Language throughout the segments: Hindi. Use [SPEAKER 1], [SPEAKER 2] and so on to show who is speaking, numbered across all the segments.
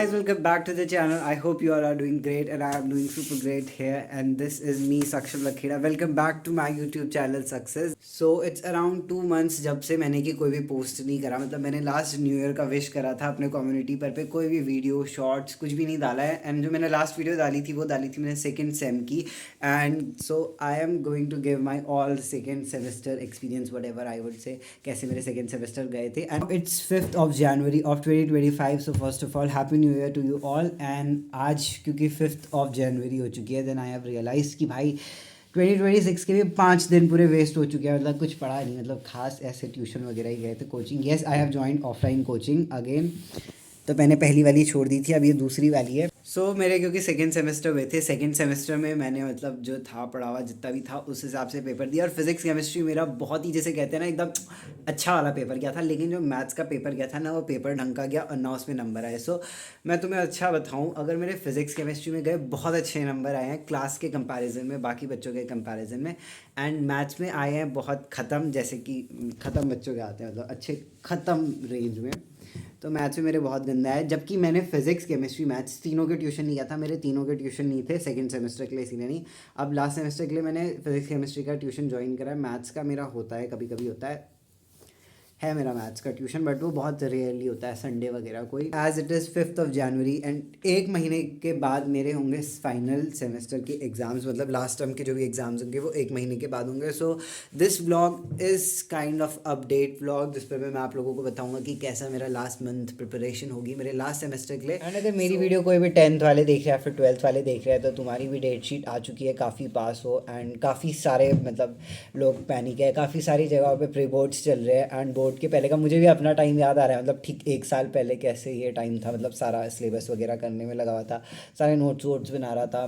[SPEAKER 1] guys, welcome back to the channel. I hope you all are doing great and I am doing super great here, and this is me Saksham Lakheda. Welcome back to my YouTube channel Success. So it's around 2 months जब से मैंने की कोई भी पोस्ट नहीं करा, मतलब मैंने लास्ट न्यू ईयर का विश करा था अपने कम्युनिटी पर पे कोई भी वीडियो शॉर्ट्स कुछ भी नहीं डाला है। एंड जो मैंने लास्ट वीडियो डाली थी वो डाली थी मैंने सेकेंड सेम की। And so I am going to give my all second semester experience whatever I would say, कैसे मेरे सेकेंड सेमेस्टर गए थे। And it's 5th of January of 2025. So first of all happy new year to you all. And आज क्योंकि 5th of January हो चुकी है, देन आई हैव रियलाइज कि भाई 2026 के भी 5 दिन पूरे वेस्ट हो चुके हैं। मतलब कुछ पढ़ा नहीं, मतलब खास ऐसे ट्यूशन वगैरह ही गए थे। Coaching, yes I have joined offline coaching again. तो मैंने पहली वाली छोड़ दी थी, अब ये दूसरी वाली है। सो मेरे क्योंकि सेकेंड सेमेस्टर हुए थे, सेकेंड सेमेस्टर में मैंने मतलब जो था पढ़ा हुआ जितना भी था उस हिसाब से पेपर दिया। और फिजिक्स केमिस्ट्री मेरा बहुत ही, जैसे कहते हैं ना, एकदम अच्छा वाला पेपर गया था। लेकिन जो मैथ्स का पेपर गया था ना, वो पेपर ढंग का गया और ना उसमें नंबर आए। सो मैं तुम्हें अच्छा बताऊँ, अगर मेरे फिजिक्स केमिस्ट्री में गए बहुत अच्छे नंबर आए हैं क्लास के कंपैरिजन में, बाकी बच्चों के कंपैरिजन में। एंड मैथ्स में आए हैं बहुत ख़त्म, जैसे कि ख़त्म बच्चों के आते हैं, मतलब अच्छे ख़त्म रेंज में। तो मैथ्स में मेरे बहुत गंदा है। जबकि मैंने फिजिक्स केमिस्ट्री मैथ्स तीनों के ट्यूशन नहीं किया था, मेरे तीनों के ट्यूशन नहीं थे सेकंड सेमेस्टर के लिए, इसीलिए नहीं। अब लास्ट सेमेस्टर के लिए मैंने फिजिक्स केमिस्ट्री का ट्यूशन ज्वाइन करा है। मैथ्स का मेरा होता है, कभी कभी होता है मेरा मैथ्स का ट्यूशन, बट वो बहुत रेयरली होता है, संडे वगैरह कोई। As it is 5th of January and 1 महीने के बाद मेरे होंगे फाइनल सेमेस्टर के एग्ज़ाम्स, मतलब लास्ट टर्म के जो भी एग्ज़ाम्स होंगे वो 1 महीने के बाद होंगे। So this vlog is kind of update vlog, जिस पर मैं आप लोगों को बताऊंगा कि कैसा मेरा लास्ट मंथ प्रिपरेशन होगी मेरे लास्ट सेमेस्टर के लिए। एंड अगर मेरी वीडियो कोई भी 10th वाले देख रहे हैं या फिर 12th वाले देख रहे हैं, तो तुम्हारी भी डेट शीट आ चुकी है, काफ़ी पास हो। एंड काफ़ी सारे मतलब लोग पैनिक है, काफ़ी सारी जगहों पे प्री बोर्ड्स चल रहे हैं। एंड बोर्ड के पहले का मुझे भी अपना टाइम याद आ रहा है, मतलब ठीक 1 साल पहले कैसे ये टाइम था, मतलब सारा सिलेबस वगैरह करने में लगा हुआ था, सारे नोट्स वोट्स बना रहा था,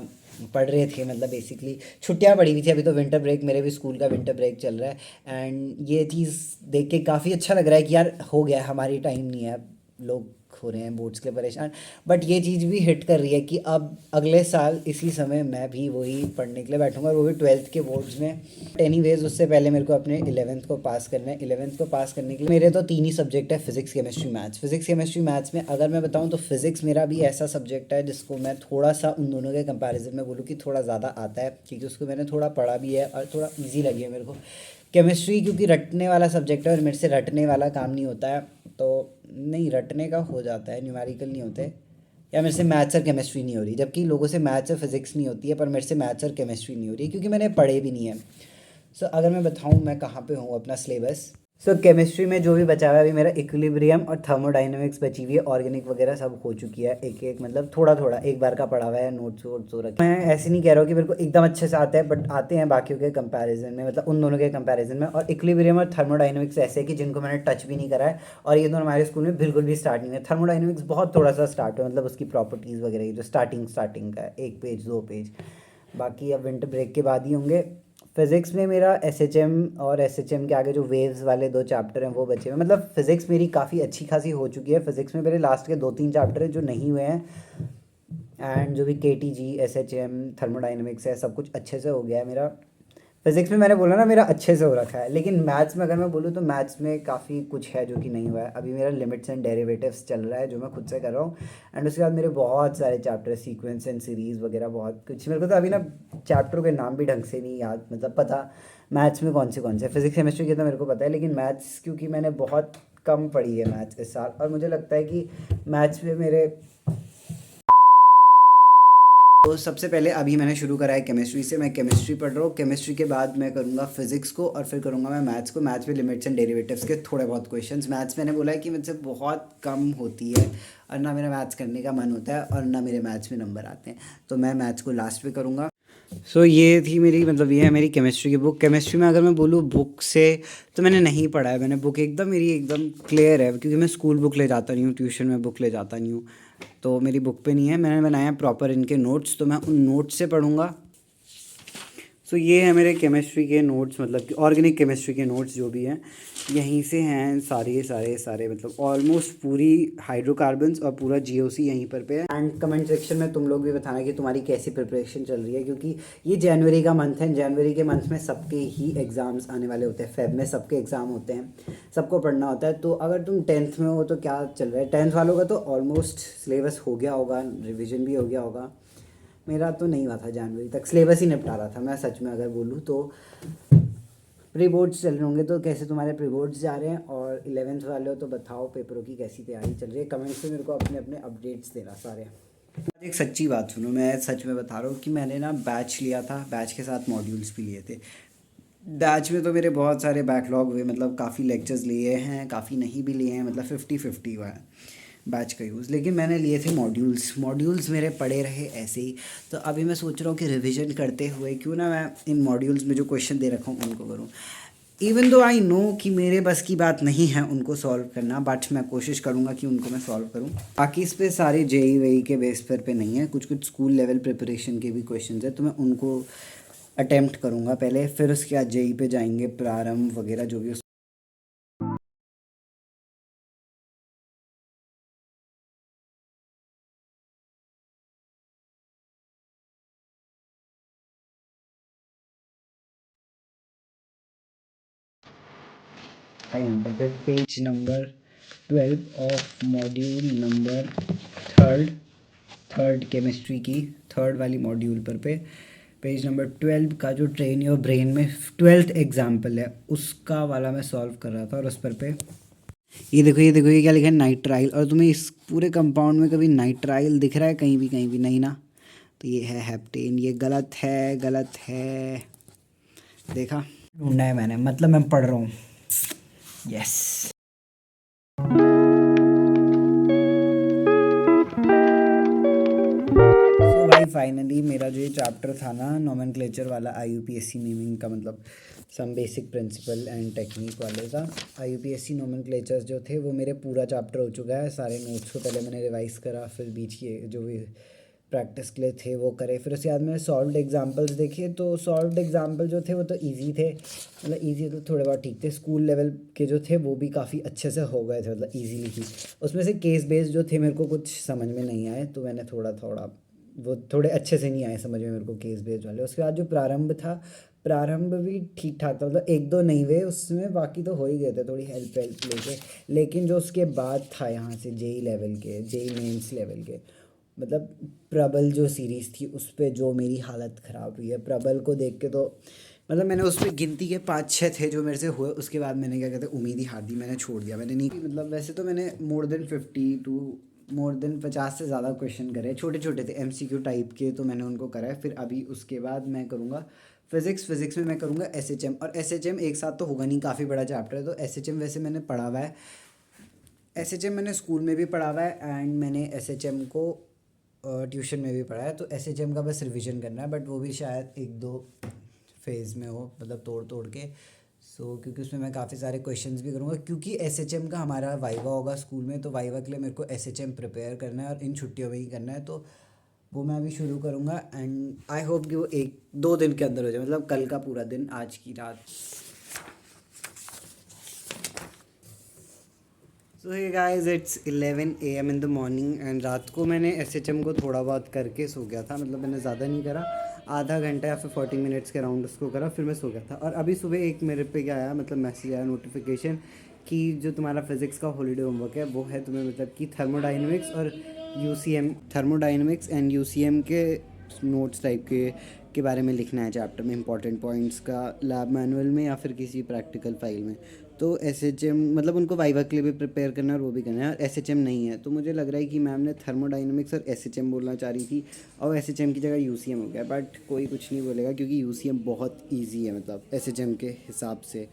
[SPEAKER 1] पढ़ रहे थे। मतलब बेसिकली छुट्टियां पड़ी हुई थी, अभी तो विंटर ब्रेक, मेरे भी स्कूल का विंटर ब्रेक चल रहा है। एंड ये चीज़ देख के काफ़ी अच्छा लग रहा है कि यार हो गया, हमारी टाइम नहीं है, लोग हो रहे हैं बोर्ड्स के परेशान। बट ये चीज़ भी हिट कर रही है कि अब अगले साल इसी समय मैं भी वही पढ़ने के लिए बैठूंगा, और वो भी 12th के बोर्ड्स में। एनीवेज उससे पहले मेरे को अपने 11th को पास करना है। 11th को पास करने के लिए मेरे तो 3 ही सब्जेक्ट है, physics chemistry maths. Physics chemistry maths में अगर मैं बताऊँ तो फिजिक्स मेरा भी ऐसा सब्जेक्ट है जिसको मैं थोड़ा सा उन दोनों के कंपैरिजन में बोलूँ कि थोड़ा ज़्यादा आता है, क्योंकि उसको मैंने थोड़ा पढ़ा भी है और थोड़ा ईजी लगी है मेरे को। केमिस्ट्री क्योंकि रटने वाला सब्जेक्ट है और मेरे से रटने वाला काम नहीं होता है, तो नहीं रटने का हो जाता है, न्यूमेरिकल नहीं होते। या मेरे से मैथ्स और केमिस्ट्री नहीं हो रही, जबकि लोगों से मैथ्स और फिजिक्स नहीं होती है, पर मेरे से मैथ्स और केमिस्ट्री नहीं हो रही क्योंकि मैंने पढ़े भी नहीं है। सो अगर मैं बताऊँ मैं कहाँ पे हूँ अपना सिलेबस, सो केमिस्ट्री में जो भी बचा हुआ है अभी मेरा इक्विलिब्रियम और थर्मोडाइनमिक्स बची हुई है, ऑर्गेनिक वगैरह सब हो चुकी है, एक एक मतलब थोड़ा थोड़ा एक बार का पढ़ा हुआ है, नोट्स वोट्स हो रखे। मैं ऐसे नहीं कह रहा हूँ कि मेरे को एकदम अच्छे से आते हैं, बट आते हैं बाकियों के कंपैरिजन में, मतलब उन दोनों के कंपैरिजन में। और इक्विलिब्रियम और थर्मोडाइनमिक्स ऐसे है कि जिनको मैंने टच भी नहीं करा है, और ये दोनों हमारे स्कूल में बिल्कुल भी स्टार्ट नहीं है। थर्मोडाइनमिक्स बहुत थोड़ा सा स्टार्ट है, मतलब उसकी प्रॉपर्टीज़ वगैरह जो स्टार्टिंग का है, 1 पेज 2 पेज, बाकी अब विंटर ब्रेक के बाद ही होंगे। फिज़िक्स में मेरा एसएचएम और एसएचएम के आगे जो वेव्स वाले 2 चैप्टर हैं वो बचे हुए, मतलब फ़िज़िक्स मेरी काफ़ी अच्छी खासी हो चुकी है। फ़िज़िक्स में मेरे लास्ट के 2-3 चैप्टर हैं जो नहीं हुए हैं। एंड जो भी केटीजी एसएचएम थर्मोडाइनमिक्स है, सब कुछ अच्छे से हो गया है मेरा। फिज़िक्स में मैंने बोला ना मेरा अच्छे से हो रखा है, लेकिन मैथ्स में अगर मैं बोलूँ तो मैथ्स में काफ़ी कुछ है जो कि नहीं हुआ है। अभी मेरा लिमिट्स एंड डेरिवेटिव्स चल रहा है जो मैं खुद से कर रहा हूँ। एंड उसके बाद मेरे बहुत सारे चैप्टर, सीक्वेंस एंड सीरीज़ वगैरह बहुत कुछ। मेरे को तो अभी ना चैप्टरों के नाम भी ढंग से नहीं याद, मतलब पता मैथ्स में कौन से। फिज़िक्स केमिस्ट्री के तो मेरे को पता है, लेकिन मैथ्स क्योंकि मैंने बहुत कम पढ़ी है मैथ्स इस साल, और मुझे लगता है कि मैथ्स में मेरे, तो सबसे पहले अभी मैंने शुरू करा है केमिस्ट्री से। मैं केमिस्ट्री पढ़ रहा हूँ, केमिस्ट्री के बाद मैं करूँगा फिजिक्स को, और फिर करूँगा मैं मैथ्स को। मैथ्स में लिमिट्स एंड डेरिवेटिव्स के थोड़े बहुत क्वेश्चंस। मैथ्स मैंने बोला है कि मुझसे बहुत कम होती है, और ना मेरा मैथ्स करने का मन होता है, और ना मेरे मैथ्स में नंबर आते हैं, तो मैं मैथ्स को लास्ट पे करूँगा। सो ये थी मेरी, मतलब ये है मेरी केमिस्ट्री की बुक। केमिस्ट्री में अगर मैं बोलूँ बुक से, तो मैंने नहीं पढ़ा है। मैंने बुक एकदम मेरी एकदम क्लियर है, क्योंकि मैं स्कूल बुक ले जाता नहीं हूँ, ट्यूशन में बुक ले जाता नहीं हूँ, तो मेरी बुक पे नहीं है। मैंने बनाया प्रॉपर इनके नोट्स, तो मैं उन नोट्स से पढ़ूँगा। सो ये है मेरे केमिस्ट्री के नोट्स, मतलब कि ऑर्गेनिक केमिस्ट्री के नोट्स जो भी हैं यहीं से हैं सारे मतलब ऑलमोस्ट पूरी हाइड्रोकार्बन्स और पूरा जीओसी यहीं पर पे है। एंड कमेंट सेक्शन में तुम लोग भी बताना कि तुम्हारी कैसी प्रिपरेशन चल रही है, क्योंकि ये जनवरी का मंथ है। जनवरी के मंथ में सबके ही एग्ज़ाम्स आने वाले होते हैं, फेब में सबके एग्ज़ाम होते हैं, सबको पढ़ना होता है। तो अगर तुम 10th में हो तो क्या चल रहा है, 10th वालों का तो ऑलमोस्ट सिलेबस हो गया होगा, रिविज़न भी हो गया होगा। मेरा तो नहीं हुआ था, जनवरी तक सिलेबस ही निपटा रहा था मैं, सच में अगर बोलूँ तो। प्री बोर्ड्स चल रहे होंगे, तो कैसे तुम्हारे प्री बोर्ड्स जा रहे हैं, और 11th वाले हो तो बताओ पेपरों की कैसी तैयारी चल रही है। कमेंट से मेरे को अपने अपने अपडेट्स देना सारे। एक सच्ची बात सुनो, मैं सच में बता रहा हूँ कि मैंने ना बैच लिया था, बैच के साथ मॉड्यूल्स भी लिए थे। बैच में तो मेरे बहुत सारे बैकलॉग हुए, मतलब काफ़ी लेक्चर्स लिए हैं, काफ़ी नहीं भी लिए हैं, मतलब 50-50 हुआ है बैच का यूज़। लेकिन मैंने लिए थे मॉड्यूल्स मेरे पड़े रहे ऐसे ही। तो अभी मैं सोच रहा हूँ कि रिवीजन करते हुए क्यों ना मैं इन मॉड्यूल्स में जो क्वेश्चन दे रखा हूँ उनको करूँ। इवन दो आई नो कि मेरे बस की बात नहीं है उनको सॉल्व करना, बट मैं कोशिश करूँगा कि उनको मैं सॉल्व करूँ। बाकी इस पे सारे जेई वेई के बेस पर नहीं है, कुछ कुछ स्कूल लेवल प्रिपरेशन के भी क्वेश्चन है, तो मैं उनको अटेम्प्ट करूँगा पहले, फिर उसके बाद जेई पे जाएंगे, प्रारंभ वगैरह जो भी। I am page number 12 of module number third chemistry की थर्ड वाली मॉड्यूल पर पे पेज नंबर 12 का जो ट्रेन योर ब्रेन में 12th एग्जाम्पल है उसका वाला मैं सॉल्व कर रहा था। और उस पर पे ये देखो ये क्या लिखा है, नाइट्राइल। और तुम्हें इस पूरे कंपाउंड में कभी नाइट्राइल दिख रहा है कहीं भी नहीं ना, तो ये है हेप्टेन। ये गलत है देखा, ढूंढा है मैंने, मतलब मैं पढ़ रहा हूँ। यस। सो भाई फाइनली मेरा जो ये चैप्टर था ना नोमेनक्लेचर वाला, IUPAC मीमिंग का, मतलब some basic principle and technique वाले का, IUPAC नोमेनक्लेचर्स जो थे वो मेरे पूरा चैप्टर हो चुका है। सारे नोट्स को पहले मैंने रिवाइज़ करा, फिर बीच के जो भी प्रैक्टिस के लिए थे वो करे, फिर उसके बाद मैंने सॉल्व्ड एग्जांपल्स देखे। तो सॉल्व्ड एग्जांपल जो थे वो तो इजी थे, मतलब इजी तो थोड़े बहुत ठीक थे। स्कूल लेवल के जो थे वो भी काफ़ी अच्छे से हो गए थे, मतलब इजीली ही। उसमें से केस बेस्ड जो थे मेरे को कुछ समझ में नहीं आए, तो मैंने थोड़ा थोड़ा वो थोड़े अच्छे से नहीं आए समझ में मेरे को केस बेस्ड वाले। उसके बाद जो प्रारंभ था, प्रारंभ भी ठीक ठाक था, मतलब एक दो नहीं हुए उसमें, बाकी तो हो ही गए थे थोड़ी हेल्प लेके। लेकिन जो उसके बाद था यहाँ से जेई लेवल के, जेई मेंस लेवल के, मतलब प्रबल जो सीरीज़ थी उस पर जो मेरी हालत ख़राब हुई है। प्रबल को देख के तो मतलब मैंने उस पर गिनती के 5-6 थे जो मेरे से हुए, उसके बाद मैंने क्या कहते हैं उम्मीद ही हार दी, मैंने छोड़ दिया। मैंने नहीं, मतलब वैसे तो मैंने मोर देन 50 से ज़्यादा क्वेश्चन करे, छोटे छोटे थे MCQ टाइप के, तो मैंने उनको करा है। फिर अभी उसके बाद मैं करूँगा फिज़िक्स में मैं करूँगा SHM। और SHM एक साथ तो होगा नहीं, काफ़ी बड़ा चैप्टर है, तो SHM वैसे मैंने पढ़ा हुआ है। SHM मैंने स्कूल में भी पढ़ा हुआ है, एंड मैंने SHM को ट्यूशन में भी पढ़ा है। तो SHM का बस रिवीजन करना है, बट वो भी शायद एक दो फेज़ में हो, मतलब तोड़ तोड़ के। क्योंकि उसमें मैं काफ़ी सारे क्वेश्चंस भी करूँगा, क्योंकि SHM का हमारा वाइवा होगा स्कूल में, तो वाइवा के लिए मेरे को SHM प्रिपेयर करना है और इन छुट्टियों में ही करना है। तो वो मैं अभी शुरू करूँगा, एंड आई होप कि वो 1-2 दिन के अंदर हो जाए, मतलब कल का पूरा दिन, आज की रात। So hey guys, it's 11 AM in the morning, and रात को मैंने SHM को थोड़ा बहुत करके सो गया था, मतलब मैंने ज़्यादा नहीं करा, आधा घंटा या फिर 40 मिनट्स के अराउंड उसको करा, फिर मैं सो गया था। और अभी सुबह एक मेरे पे क्या आया, मतलब मैसेज आया, नोटिफिकेशन, कि जो तुम्हारा फिज़िक्स का हॉलीडे होमवर्क है वो है तुम्हें, मतलब कि थर्मोडाइनमिक्स और UCM, थर्मोडाइनमिक्स एंड UCM के नोट्स टाइप के बारे में लिखना है चैप्टर में, इंपॉर्टेंट पॉइंट्स का, लैब मैनुअल में या फिर किसी प्रैक्टिकल फाइल में। तो SHM मतलब उनको वाइवा के लिए भी प्रिपेयर करना है और वो भी करना है, और SHM नहीं है। तो मुझे लग रहा है कि मैम ने थर्मोडाइनमिक्स और SHM बोलना चाह रही थी, और SHM की जगह UCM हो गया, बट कोई कुछ नहीं बोलेगा क्योंकि UCM बहुत ईजी है, मतलब SHM के हिसाब से।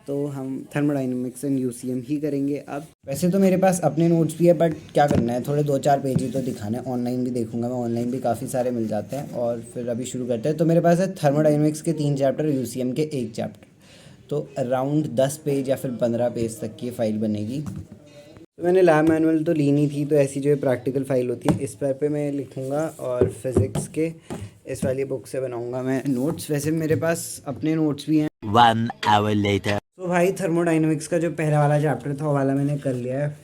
[SPEAKER 1] तो हम थर्मोडाइनमिक्स एंड UCM ही करेंगे अब। वैसे तो मेरे पास अपने नोट्स भी है, बट क्या करना है, थोड़े 2-4 पेज ही तो दिखाने हैं। ऑनलाइन भी देखूंगा मैं, ऑनलाइन भी काफ़ी सारे मिल जाते हैं। और फिर अभी शुरू करते हैं। तो मेरे पास है थर्मोडाइनमिक्स के 3 चैप्टर, UCM के 1 चैप्टर, तो अराउंड 10 पेज या फिर 15 पेज तक की फ़ाइल बनेगी। तो मैंने लैब मैनुअल तो ली नहीं थी, तो ऐसी जो प्रैक्टिकल फ़ाइल होती है इस पर मैं लिखूँगा। और फिज़िक्स के इस वाली बुक से बनाऊंगा मैं नोट्स। वैसे मेरे पास अपने नोट्स भी हैं।
[SPEAKER 2] 1 hour later.
[SPEAKER 1] तो भाई थर्मोडाइनमिक्स का जो पहला वाला चैप्टर था वो वाला मैंने कर लिया है।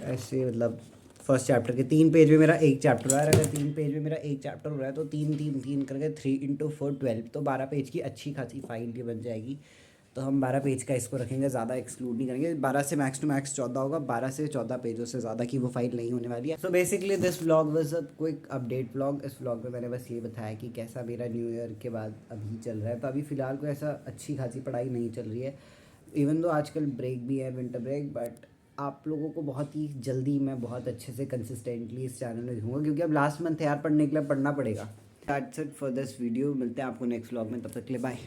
[SPEAKER 1] ऐसे मतलब फर्स्ट चैप्टर के 3 पेज में मेरा एक चैप्टर हो रहा है। अगर 3 पेज में मेरा एक चैप्टर हो रहा है तो 3 करके 3 × 4 12, तो 12 पेज की अच्छी खासी फाइल भी बन जाएगी। तो हम 12 पेज का इसको रखेंगे, ज़्यादा एक्सक्लूड नहीं करेंगे। 12 से मैक्स टू मैक्स 14 होगा, 12 से 14 पेजों से ज़्यादा की वो फाइल नहीं होने वाली है। So basically this vlog was a quick update vlog. इस व्लॉग में मैंने बस ये बताया कि कैसा मेरा न्यू ईयर के बाद अभी चल रहा है। तो अभी फ़िलहाल कोई ऐसा अच्छी खासी पढ़ाई नहीं चल रही है, इवन दो आजकल ब्रेक भी है, विंटर ब्रेक। बट आप लोगों को बहुत ही जल्दी मैं बहुत अच्छे से कंसिस्टेंटली इस चैनल में दिखूंगा, क्योंकि अब लास्ट मंथ यार पढ़ने के लिए पढ़ना पड़ेगा। That's it for this video. मिलते हैं आपको नेक्स्ट व्लॉग में, तब तक के लिए बाय।